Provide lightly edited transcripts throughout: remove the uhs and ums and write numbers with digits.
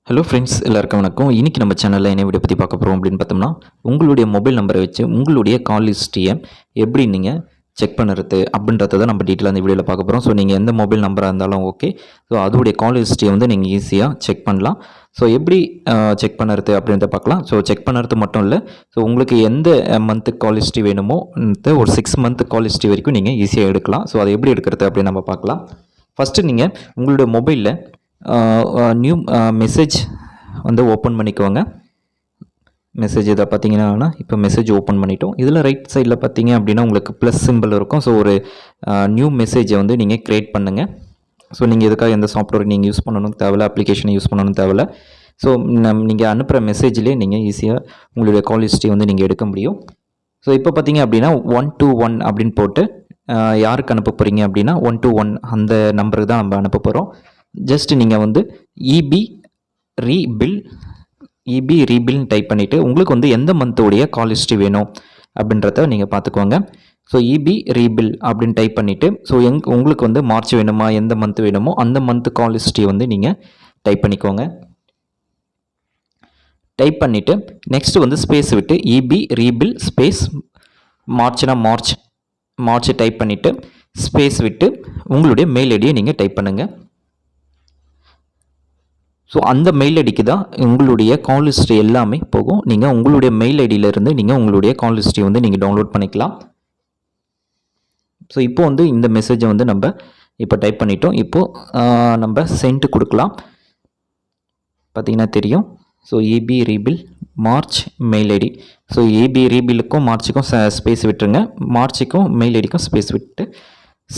Hello friends, எல்லாருக்கும் வணக்கம். இன்றைக்கி நம்ம சேனலில் என்ன வீடியோ பற்றி பார்க்க போகிறோம் அப்படின்னு பார்த்தோம்னா, உங்களுடைய மொபைல் நம்பரை வச்சு உங்களுடைய கால் ஹிஸ்ட்ரியை எப்படி நீங்கள் செக் பண்ணுறது அப்படின்றத தான் நம்ம டீட்டெயிலாக அந்த வீடியோவில் பார்க்க போகிறோம். ஸோ நீங்கள் எந்த மொபைல் நம்பராக இருந்தாலும் ஓகே. ஸோ அதோடைய கால் ஹிஸ்ட்ரியை வந்து நீங்கள் ஈஸியாக செக் பண்ணலாம். ஸோ எப்படி செக் பண்ணுறது அப்படின்றத பார்க்கலாம். ஸோ செக் பண்ணுறது மட்டும் இல்லை, ஸோ உங்களுக்கு எந்த மந்த்து கால் ஹிஸ்ட்ரி வேணுமோ ஒரு 6 மந்த் கால் ஹிஸ்ட்ரி வரைக்கும் நீங்கள் ஈஸியாக எடுக்கலாம். ஸோ அதை எப்படி எடுக்கிறது அப்படின்னு நம்ம பார்க்கலாம். ஃபஸ்ட்டு நீங்கள் உங்களுடைய மொபைலில் நியூ மெசேஜ் வந்து ஓப்பன் பண்ணிக்கோங்க. மெசேஜ் இதை பார்த்தீங்கன்னா இப்போ மெசேஜ் ஓப்பன் பண்ணிட்டோம். இதில் ரைட் சைடில் பார்த்தீங்க அப்படின்னா உங்களுக்கு ப்ளஸ் சிம்பிள் இருக்கும். ஸோ ஒரு நியூ மெசேஜை வந்து நீங்கள் க்ரியேட் பண்ணுங்கள். ஸோ நீங்கள் இதுக்காக எந்த சாஃப்ட்வேர் நீங்கள் யூஸ் பண்ணணும் தேவையில்ல, அப்ளிகேஷனை யூஸ் பண்ணணும் தேவையில்ல. ஸோ நீங்கள் அனுப்புகிற மெசேஜ்லேயே நீங்கள் ஈஸியாக உங்களுடைய கால் ஹிஸ்ட்ரி வந்து நீங்கள் எடுக்க முடியும். ஸோ இப்போ பார்த்தீங்க அப்படின்னா 121 அப்படின்னு போட்டு யாருக்கு அனுப்ப போகிறீங்க அப்படின்னா 121 அந்த நம்பருக்கு தான் நம்ம அனுப்ப போகிறோம். ஜஸ்ட் நீங்கள் வந்து இபி ரீபில்னு டைப் பண்ணிவிட்டு உங்களுக்கு வந்து எந்த மந்தோடைய கால் ஹிஸ்ட்ரி வேணும் அப்படின்றத நீங்கள் பார்த்துக்கோங்க. ஸோ இபி ரீபில் அப்படின்னு டைப் பண்ணிவிட்டு ஸோ உங்களுக்கு வந்து மார்ச் வேணுமா, எந்த மந்த் வேணுமோ அந்த மந்த் கால் ஹிஸ்ட்ரி வந்து நீங்கள் டைப் பண்ணிக்கோங்க. டைப் பண்ணிவிட்டு நெக்ஸ்ட்டு வந்து ஸ்பேஸ் விட்டு இபி ரீபில் ஸ்பேஸ் மார்ச்னா மார்ச் டைப் பண்ணிவிட்டு ஸ்பேஸ் விட்டு உங்களுடைய மெயில் ஐடியை நீங்கள் டைப் பண்ணுங்கள். ஸோ அந்த மெயில் ஐடிக்கு தான் உங்களுடைய கால் ஹிஸ்ட்ரி எல்லாமே போகும். நீங்கள் உங்களுடைய மெயில் ஐடியிலேருந்து நீங்கள் உங்களுடைய கால் ஹிஸ்ட்ரி வந்து நீங்கள் டவுன்லோட் பண்ணிக்கலாம். ஸோ இப்போ வந்து இந்த மெசேஜை வந்து நம்ம இப்போ டைப் பண்ணிட்டோம். இப்போது நம்ம சென்ட் கொடுக்கலாம். பார்த்திங்கன்னா தெரியும். So AB refill March mail ID. So AB ரீபிலுக்கும் மார்ச்சுக்கும் ஸ்பேஸ் விட்டுருங்க, மார்ச்சுக்கும் மெயில் ஐடிக்கும் ஸ்பேஸ் விட்டு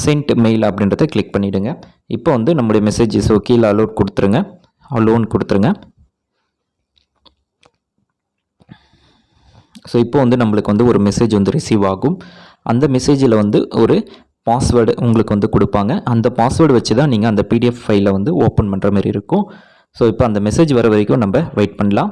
சென்ட் மெயில் அப்படின்றத கிளிக் பண்ணிவிடுங்க. இப்போ வந்து நம்முடைய மெசேஜ் ஸோ கீழே அலோட் கொடுத்துருங்க, லோன் கொடுத்துருங்க. ஸோ இப்போ வந்து நம்மளுக்கு வந்து ஒரு மெசேஜ் வந்து ரிசீவ் ஆகும். அந்த மெசேஜில் வந்து ஒரு பாஸ்வேர்டு உங்களுக்கு வந்து கொடுப்பாங்க. அந்த பாஸ்வேர்டு வச்சு தான் நீங்கள் அந்த பிடிஎஃப் ஃபைலை வந்து ஓப்பன் பண்ணுற மாதிரி இருக்கும். ஸோ இப்போ அந்த மெசேஜ் வர வரைக்கும் நம்ம வெயிட் பண்ணலாம்.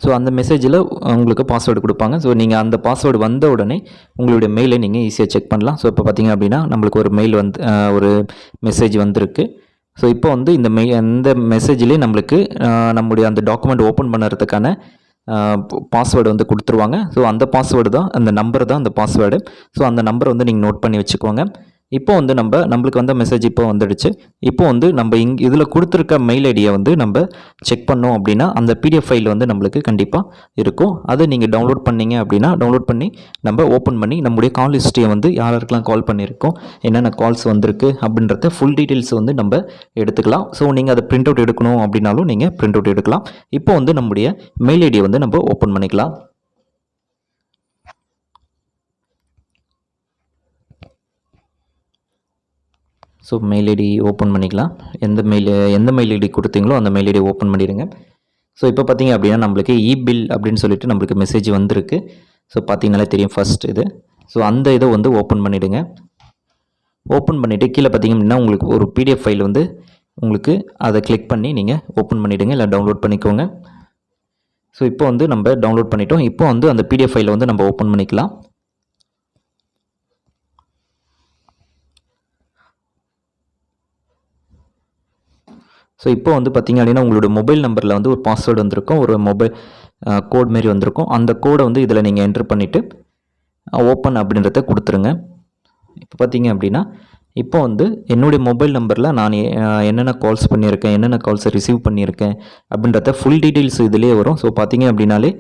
ஸோ அந்த மெசேஜில் உங்களுக்கு பாஸ்வேர்டு கொடுப்பாங்க. ஸோ நீங்கள் அந்த பாஸ்வேர்டு வந்த உடனே உங்களுடைய மெயிலை நீங்கள் ஈஸியாக செக் பண்ணலாம். ஸோ இப்போ பார்த்தீங்க அப்படின்னா நம்மளுக்கு ஒரு மெயில் வந்து ஒரு மெசேஜ் வந்திருக்கு. ஸோ இப்போ வந்து இந்த மெசேஜ்லேயே நம்மளுக்கு நம்முடைய அந்த டாக்குமெண்ட் ஓப்பன் பண்ணுறதுக்கான பாஸ்வேர்டு வந்து கொடுத்துருவாங்க. ஸோ அந்த பாஸ்வேர்டு தான், அந்த நம்பர் தான் அந்த பாஸ்வேர்டு. ஸோ அந்த நம்பரை வந்து நீங்கள் நோட் பண்ணி வச்சுக்கோங்க. இப்போ வந்து நம்மளுக்கு வந்த மெசேஜ் இப்போ வந்துடுச்சு. இப்போ வந்து நம்ம இதில் கொடுத்துருக்க மெயில் ஐடியை வந்து நம்ம செக் பண்ணோம் அப்படின்னா அந்த பிடிஎஃப் ஃபைல் வந்து நம்மளுக்கு கண்டிப்பாக இருக்கும். அதை நீங்கள் டவுன்லோட் பண்ணிங்க அப்படின்னா டவுன்லோட் பண்ணி நம்ம ஓப்பன் பண்ணி நம்முடைய கால் ஹிஸ்ட்ரியை வந்து யாருக்கெல்லாம் கால் பண்ணியிருக்கோம், என்னென்ன கால்ஸ் வந்திருக்கு அப்படின்றத ஃபுல் டீட்டெயில்ஸ் வந்து நம்ம எடுத்துக்கலாம். ஸோ நீங்கள் அதை பிரிண்ட் அவுட் எடுக்கணும் அப்படின்னாலும் நீங்கள் பிரிண்ட் அவுட் எடுக்கலாம். இப்போ வந்து நம்முடைய மெயில் ஐடியை வந்து நம்ம ஓப்பன் பண்ணிக்கலாம். ஸோ மெயில் ஐடி ஓப்பன் பண்ணிக்கலாம். எந்த மெயில் ஐடி கொடுத்தீங்களோ அந்த மெயில் ஐடி ஓப்பன் பண்ணிடுங்க. ஸோ இப்போ பார்த்தீங்க அப்படின்னா நம்மளுக்கு இபில் அப்படின்னு சொல்லிட்டு நம்மளுக்கு மெசேஜ் வந்திருக்கு. ஸோ பார்த்தீங்கனாலே தெரியும் ஃபர்ஸ்ட் இது. ஸோ அந்த இதை வந்து ஓப்பன் பண்ணிவிடுங்க. ஓப்பன் பண்ணிவிட்டு கீழே பார்த்தீங்க அப்படின்னா உங்களுக்கு ஒரு பிடிஎஃப் ஃபைல் வந்து உங்களுக்கு அதை கிளிக் பண்ணி நீங்கள் ஓப்பன் பண்ணிவிடுங்க, இல்லை டவுன்லோட் பண்ணிக்கோங்க. ஸோ இப்போ வந்து நம்ம டவுன்லோட் பண்ணிட்டோம். இப்போ வந்து அந்த பிடிஎஃப் ஃபைலை வந்து நம்ம ஓப்பன் பண்ணிக்கலாம். ஸோ இப்போ வந்து பார்த்திங்க அப்படின்னா உங்களோட மொபைல் நம்பரில் வந்து ஒரு பாஸ்வேர்டு வந்திருக்கும், ஒரு மொபைல் கோட் மாரி வந்திருக்கும். அந்த கோடை வந்து இதில் நீங்கள் என்ட்ரு பண்ணிவிட்டு ஓப்பன் அப்படின்றத கொடுத்துருங்க. இப்போ பார்த்தீங்க அப்படின்னா இப்போ வந்து என்னுடைய மொபைல் நம்பரில் நான் என்னென்ன கால்ஸ் பண்ணியிருக்கேன், என்னென்ன கால்ஸை ரிசீவ் பண்ணியிருக்கேன் அப்படின்றத ஃபுல் டீட்டெயில்ஸ் இதிலே வரும். ஸோ பார்த்தீங்க அப்படின்னாலே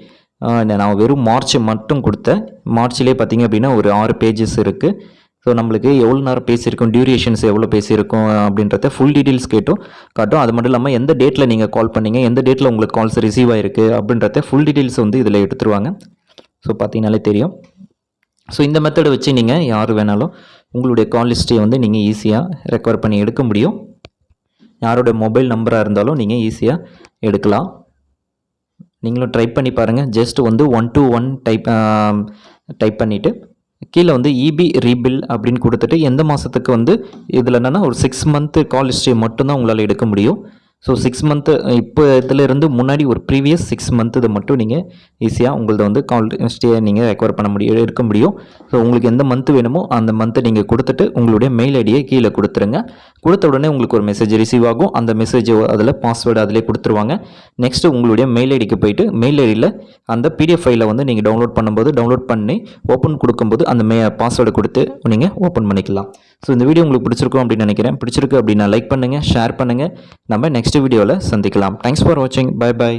நான் வெறும் மார்ச் மட்டும் கொடுத்தேன். மார்ச்லேயே பார்த்தீங்க அப்படின்னா ஒரு 6 பேஜஸ் இருக்குது. ஸோ நம்மளுக்கு எவ்வளோ நேரம் பேசியிருக்கோம், டியூரேஷன்ஸ் எவ்வளோ பேசியிருக்கோம் அப்படின்றத ஃபுல் டீட்டெயில்ஸ் காட்டும். அது மட்டும் இல்லாமல் எந்த டேட்டில் நீங்கள் கால் பண்ணீங்க, எந்த டேட்டில் உங்களுக்கு கால்ஸ் ரிசீவ் ஆகிருக்கு அப்படின்றத ஃபுல் டீட்டெயில்ஸ் வந்து இதில் எடுத்துருவாங்க. ஸோ பார்த்தீங்கனாலே தெரியும். ஸோ இந்த மெத்தடை வச்சு நீங்கள் யார் வேணாலும் உங்களுடைய கால் ஹிஸ்ட்ரியை வந்து நீங்கள் ஈஸியாக ரெக்கவர் பண்ணி எடுக்க முடியும். யாரோட மொபைல் நம்பராக இருந்தாலும் நீங்கள் ஈஸியாக எடுக்கலாம். நீங்களும் ட்ரை பண்ணி பாருங்கள். ஜஸ்ட் வந்து 121 டைப் பண்ணிவிட்டு கீழே வந்து இபி ரீபில் அப்படின்னு கொடுத்துட்டு எந்த மாதத்துக்கு வந்து இதில் என்னென்னா ஒரு 6 மந்த்து கால் ஹிஸ்ட்ரி மட்டும்தான் உங்களால் எடுக்க முடியும். ஸோ 6 மந்த்து இப்போ இதிலிருந்து முன்னாடி ஒரு ப்ரீவியஸ் 6 மந்த்து இதை மட்டும் நீங்கள் ஈஸியாக உங்களது வந்து கால் ஸ்டே நீங்கள் ரெக்கவர் பண்ண முடியும், எடுக்க முடியும். ஸோ உங்களுக்கு எந்த மந்த்து வேணுமோ அந்த மந்த்தை நீங்கள் கொடுத்துட்டு உங்களுடைய மெயில் ஐடியை கீழே கொடுத்துருங்க. கொடுத்த உடனே உங்களுக்கு ஒரு மெசேஜ் ரிசீவ் ஆகும். அந்த மெசேஜ் அதில் பாஸ்வேர்டு அதிலே கொடுத்துருவாங்க. நெக்ஸ்ட்டு உங்களுடைய மெயில் ஐடிக்கு போயிட்டு மெயில் ஐடியில் அந்த பிடிஎஃப் ஃபைலை வந்து நீங்கள் டவுன்லோட் பண்ணும்போது டவுன்லோட் பண்ணி ஓப்பன் கொடுக்கும்போது அந்த பாஸ்வேர்டை கொடுத்து நீங்கள் ஓப்பன் பண்ணிக்கலாம். ஸோ இந்த வீடியோ உங்களுக்கு பிடிச்சிருக்கும் அப்படின்னு நினைக்கிறேன். பிடிச்சிருக்கு அப்படின்னா லைக் பண்ணுங்கள், ஷேர் பண்ணுங்கள். நம்ம நெக்ஸ்ட் வீடியோவில் சந்திக்கலாம். தேங்க்ஸ் ஃபார் வாட்சிங். Bye bye.